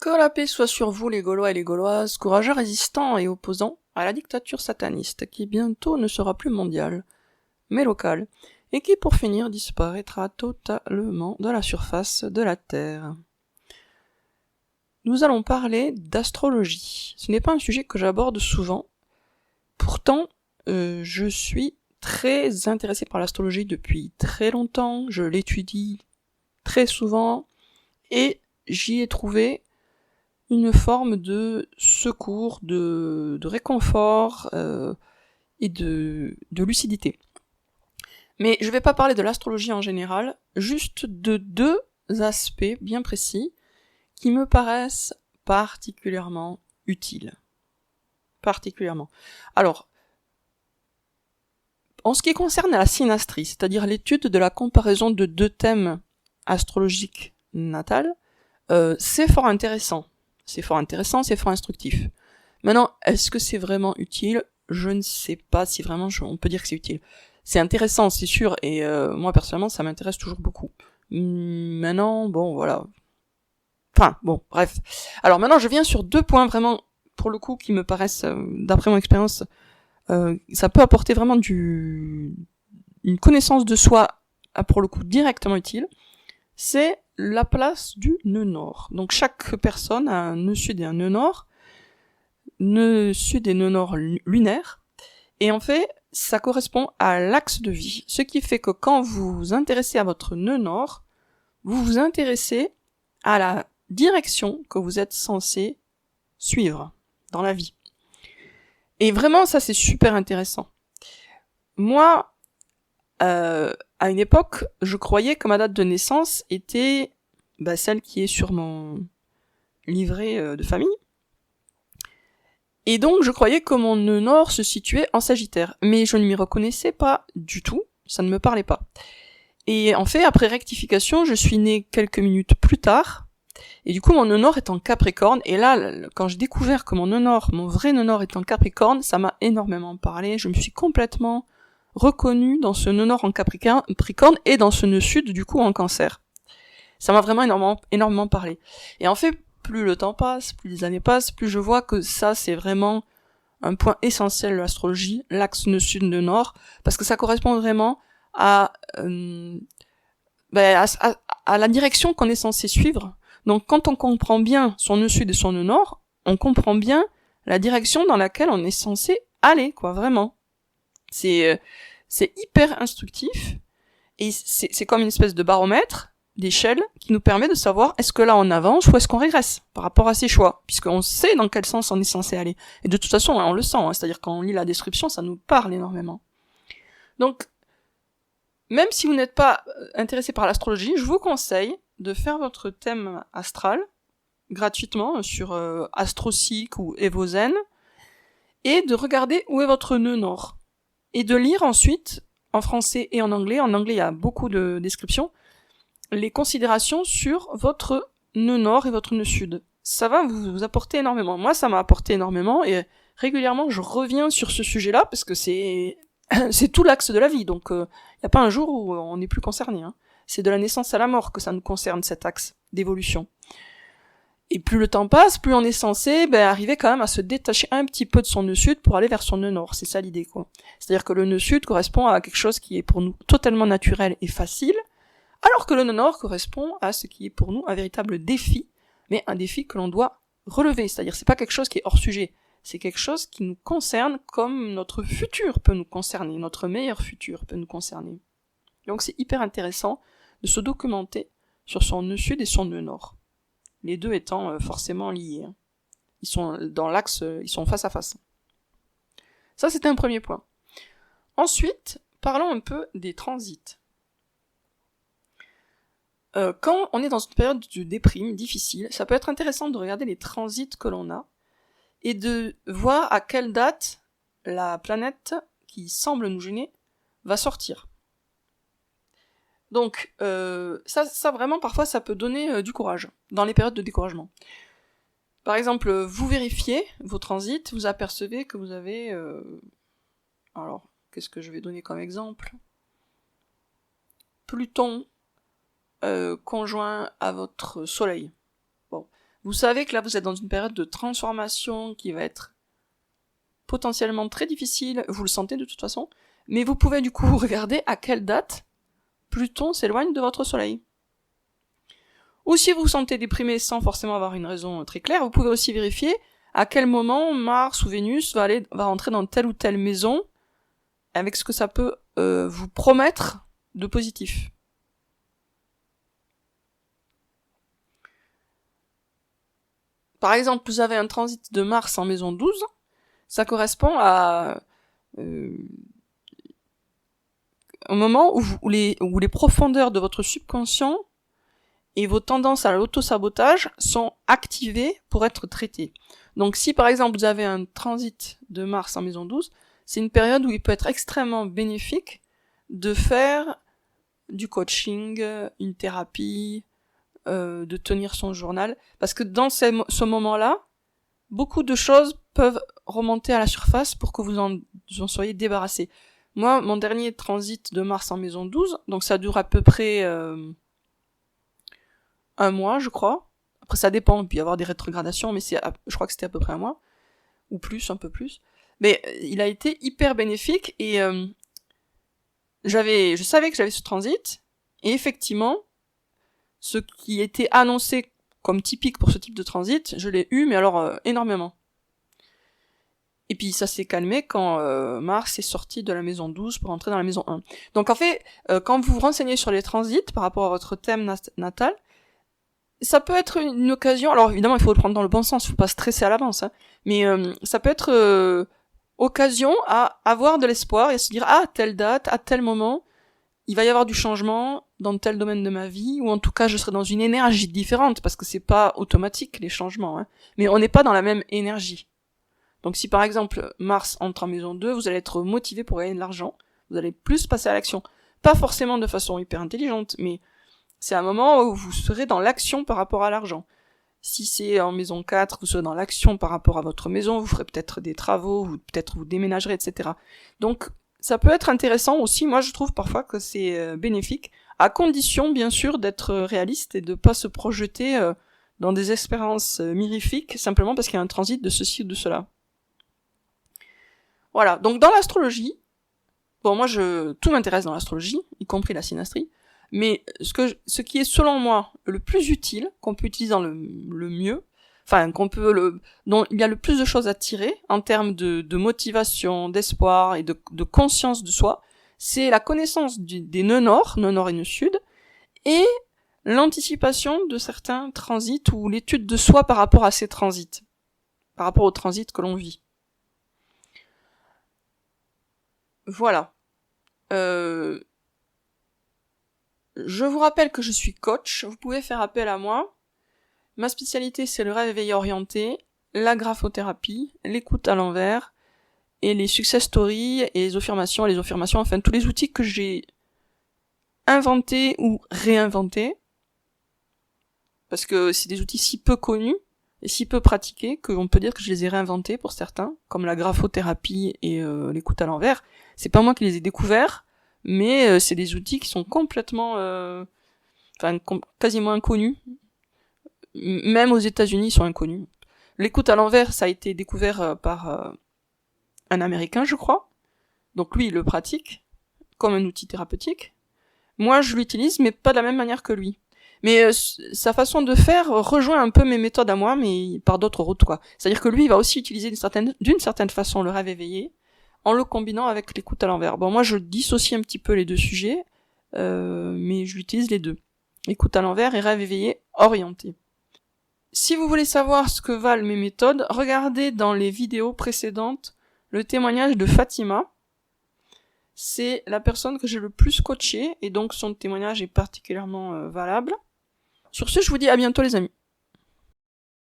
Que la paix soit sur vous les Gaulois et les Gauloises, courageux résistants et opposants à la dictature sataniste qui bientôt ne sera plus mondiale, mais locale, et qui pour finir disparaîtra totalement de la surface de la Terre. Nous allons parler d'astrologie. Ce n'est pas un sujet que j'aborde souvent, pourtant je suis très intéressé par l'astrologie depuis très longtemps, je l'étudie très souvent, et j'y ai trouvé une forme de secours, de réconfort et de lucidité. Mais je ne vais pas parler de l'astrologie en général, juste de deux aspects bien précis qui me paraissent particulièrement utiles. Particulièrement. Alors, en ce qui concerne la synastrie, c'est-à-dire l'étude de la comparaison de deux thèmes astrologiques natals, c'est fort intéressant. C'est fort intéressant, c'est fort instructif. Maintenant, est-ce que c'est vraiment utile ? Je ne sais pas si vraiment on peut dire que c'est utile. C'est intéressant, c'est sûr, et moi personnellement, ça m'intéresse toujours beaucoup. Maintenant, bon, voilà. Enfin, bon, bref. Alors maintenant, je viens sur deux points vraiment, pour le coup, qui me paraissent, d'après mon expérience, ça peut apporter vraiment une connaissance de soi, pour le coup, directement utile. C'est la place du nœud nord. Donc chaque personne a un nœud sud et un nœud nord. Nœud sud et nœud nord lunaire. Et en fait, ça correspond à l'axe de vie. Ce qui fait que quand vous vous intéressez à votre nœud nord, vous vous intéressez à la direction que vous êtes censé suivre dans la vie. Et vraiment, ça c'est super intéressant. Moi, à une époque, je croyais que ma date de naissance était celle qui est sur mon livret de famille. Et donc, je croyais que mon nœud nord se situait en Sagittaire. Mais je ne m'y reconnaissais pas du tout, ça ne me parlait pas. Et en fait, après rectification, je suis née quelques minutes plus tard, et du coup, mon nœud nord est en Capricorne, et là, quand j'ai découvert que mon nœud nord, mon vrai nœud nord est en Capricorne, ça m'a énormément parlé, je me suis complètement reconnue dans ce nœud nord en Capricorne, et dans ce nœud sud, du coup, en Cancer. Ça m'a vraiment énormément parlé. Et en fait, plus le temps passe, plus les années passent, plus je vois que ça, c'est vraiment un point essentiel de l'astrologie, l'axe nœud sud, nœud nord, parce que ça correspond vraiment à la direction qu'on est censé suivre. Donc quand on comprend bien son nœud sud et son nœud nord, on comprend bien la direction dans laquelle on est censé aller, quoi, vraiment. C'est hyper instructif, et c'est comme une espèce de baromètre, d'échelle, qui nous permet de savoir est-ce que là on avance ou est-ce qu'on régresse par rapport à ses choix, puisqu'on sait dans quel sens on est censé aller. Et de toute façon, on le sent, c'est-à-dire quand on lit la description, ça nous parle énormément. Donc, même si vous n'êtes pas intéressé par l'astrologie, je vous conseille de faire votre thème astral gratuitement sur AstroSeek ou Evozen, et de regarder où est votre nœud nord. Et de lire ensuite, en français et en anglais, il y a beaucoup de descriptions, les considérations sur votre nœud nord et votre nœud sud. Ça va vous apporter énormément. Moi, ça m'a apporté énormément, et régulièrement, je reviens sur ce sujet-là, parce que c'est tout l'axe de la vie, donc y a pas un jour où on n'est plus concerné. C'est de la naissance à la mort que ça nous concerne, cet axe d'évolution. Et plus le temps passe, plus on est censé arriver quand même à se détacher un petit peu de son nœud sud pour aller vers son nœud nord. C'est ça l'idée, quoi. C'est-à-dire que le nœud sud correspond à quelque chose qui est pour nous totalement naturel et facile, alors que le nœud nord correspond à ce qui est pour nous un véritable défi, mais un défi que l'on doit relever. C'est-à-dire c'est pas quelque chose qui est hors sujet, c'est quelque chose qui nous concerne comme notre futur peut nous concerner, notre meilleur futur peut nous concerner. Donc c'est hyper intéressant de se documenter sur son nœud sud et son nœud nord. Les deux étant forcément liés. Ils sont dans l'axe, ils sont face à face. Ça, c'était un premier point. Ensuite, parlons un peu des transits. Quand on est dans une période de déprime difficile, ça peut être intéressant de regarder les transits que l'on a et de voir à quelle date la planète qui semble nous gêner va sortir. Donc ça vraiment parfois ça peut donner du courage dans les périodes de découragement. Par exemple, vous vérifiez vos transits, vous apercevez que vous avez alors qu'est-ce que je vais donner comme exemple ? Pluton conjoint à votre soleil. Bon, Vous savez que là, vous êtes dans une période de transformation qui va être potentiellement très difficile, vous le sentez de toute façon, mais vous pouvez du coup regarder à quelle date Pluton s'éloigne de votre soleil. Ou si vous vous sentez déprimé sans forcément avoir une raison très claire, vous pouvez aussi vérifier à quel moment Mars ou Vénus va rentrer dans telle ou telle maison, avec ce que ça peut vous promettre de positif. Par exemple, vous avez un transit de Mars en maison 12, ça correspond à un moment où les profondeurs de votre subconscient et vos tendances à l'auto-sabotage sont activées pour être traitées. Donc si par exemple vous avez un transit de Mars en maison 12, c'est une période où il peut être extrêmement bénéfique de faire du coaching, une thérapie, de tenir son journal, parce que dans ce moment-là, beaucoup de choses peuvent remonter à la surface pour que vous en soyez débarrassé. Moi, mon dernier transit de Mars en maison 12, donc ça dure à peu près 1 mois, je crois. Après, ça dépend, il peut y avoir des rétrogradations, mais je crois que c'était à peu près 1 mois, ou plus, un peu plus. Mais il a été hyper bénéfique, et je savais que j'avais ce transit, et effectivement, ce qui était annoncé comme typique pour ce type de transit, je l'ai eu, mais alors énormément. Et puis ça s'est calmé quand Mars est sorti de la maison 12 pour entrer dans la maison 1. Donc en fait, quand vous vous renseignez sur les transits par rapport à votre thème natal, ça peut être une occasion, alors évidemment il faut le prendre dans le bon sens, il faut pas stresser à l'avance, hein, mais ça peut être occasion à avoir de l'espoir et à se dire, à telle date, à tel moment, il va y avoir du changement dans tel domaine de ma vie, ou en tout cas je serai dans une énergie différente, parce que c'est pas automatique les changements, hein, mais on n'est pas dans la même énergie. Donc si par exemple Mars entre en maison 2, vous allez être motivé pour gagner de l'argent, vous allez plus passer à l'action. Pas forcément de façon hyper intelligente, mais c'est un moment où vous serez dans l'action par rapport à l'argent. Si c'est en maison 4, vous serez dans l'action par rapport à votre maison, vous ferez peut-être des travaux, peut-être vous déménagerez, etc. Donc ça peut être intéressant aussi, moi je trouve parfois que c'est bénéfique, à condition bien sûr d'être réaliste et de pas se projeter dans des expériences mirifiques, simplement parce qu'il y a un transit de ceci ou de cela. Voilà, donc dans l'astrologie, bon moi tout m'intéresse dans l'astrologie, y compris la synastrie, mais ce qui est selon moi le plus utile, qu'on peut utiliser dans le mieux, enfin dont il y a le plus de choses à tirer en termes de motivation, d'espoir et de conscience de soi, c'est la connaissance des nœuds nord et nœuds sud, et l'anticipation de certains transits ou l'étude de soi par rapport à ces transits, par rapport aux transits que l'on vit. Voilà. Je vous rappelle que je suis coach, vous pouvez faire appel à moi. Ma spécialité, c'est le rêve éveillé orienté, la graphothérapie, l'écoute à l'envers, et les success stories, et les affirmations, enfin tous les outils que j'ai inventés ou réinventés, parce que c'est des outils si peu connus, et si peu pratiqués, qu'on peut dire que je les ai réinventés pour certains, comme la graphothérapie et l'écoute à l'envers. C'est pas moi qui les ai découverts, mais c'est des outils qui sont complètement, quasiment inconnus. Même aux États-Unis, ils sont inconnus. L'écoute à l'envers, ça a été découvert par un Américain, je crois. Donc lui, il le pratique comme un outil thérapeutique. Moi, je l'utilise, mais pas de la même manière que lui. Mais sa façon de faire rejoint un peu mes méthodes à moi, mais par d'autres routes, quoi. C'est-à-dire que lui, il va aussi utiliser d'une certaine façon le rêve éveillé, en le combinant avec l'écoute à l'envers. Bon, moi, je dissocie un petit peu les deux sujets, mais j'utilise les deux. Écoute à l'envers et rêve éveillé orienté. Si vous voulez savoir ce que valent mes méthodes, regardez dans les vidéos précédentes le témoignage de Fatima. C'est la personne que j'ai le plus coachée, et donc son témoignage est particulièrement valable. Sur ce, je vous dis à bientôt les amis.